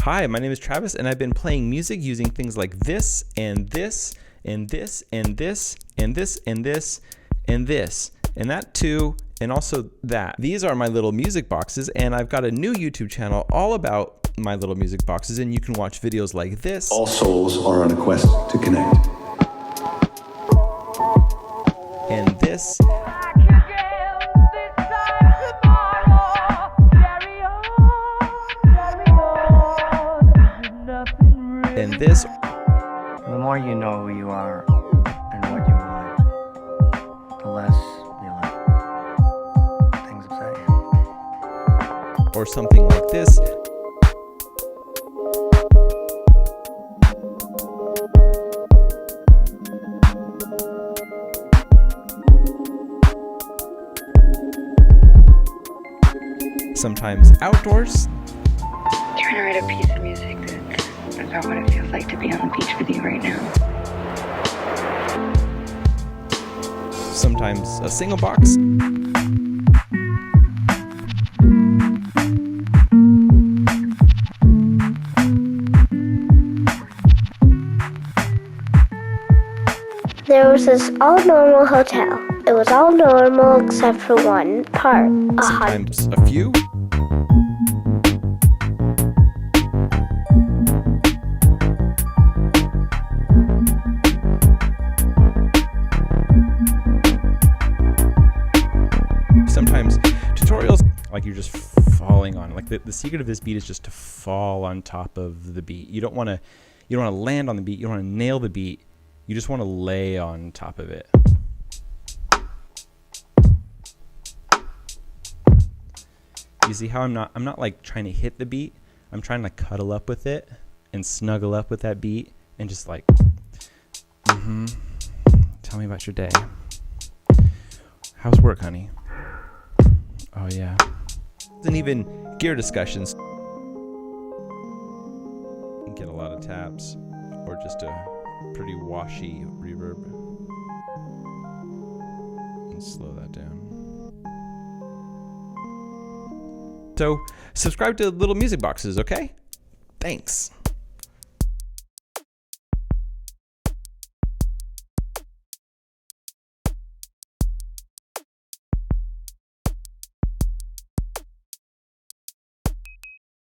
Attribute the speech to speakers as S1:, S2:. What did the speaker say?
S1: Hi, my name is Travis, and I've been playing music using things like this, and this, and this, and this, and this, and this, and this, and that too, and also that. These are my little music boxes, and I've got a new YouTube channel all about my little music boxes, and you can watch videos like this.
S2: All souls are on a quest to connect.
S1: And this. And this.
S3: The more you know who you are and what you want, the less you let things upset you.
S1: Or something like this. Sometimes outdoors.
S4: Trying to write a piece of music that's about what it feels like to be on the beach with you right now.
S1: Sometimes a single box.
S5: There was this all-normal hotel. It was all normal except for one part, a hut.
S1: Sometimes a few. Sometimes tutorials like you're just falling on. Like the secret of this beat is just to fall on top of the beat. You don't want to land on the beat. You don't want to nail the beat. You just want to lay on top of it. You see how I'm not like trying to hit the beat. I'm trying to cuddle up with it and snuggle up with that beat and just like, tell me about your day. How's work, honey? Oh yeah. And even gear discussions. Get a lot of taps or just a pretty washy reverb. And slow that down. So subscribe to Little Music Boxes, okay? Thanks.